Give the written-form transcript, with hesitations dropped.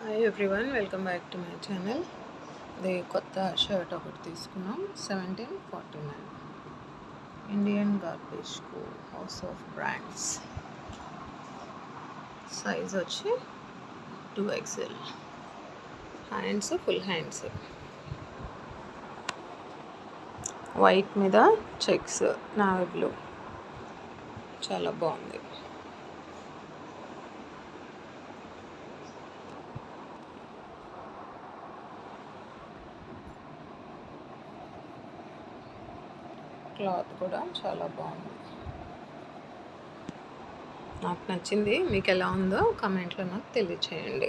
Hi everyone, welcome back to my channel. ఇది కొత్త shirt ఒకటి తీసుకున్నాం. 1749 Indian garbage co house of brands. Size వచ్చి 2XL. Hands full hands, white మీద checks, navy blue. చాలా బాగుంది. క్లాత్ కూడా చాలా బాగుంది. నాకు నచ్చింది. మీకు ఎలా ఉందో కామెంట్లో నాకు తెలియచేయండి.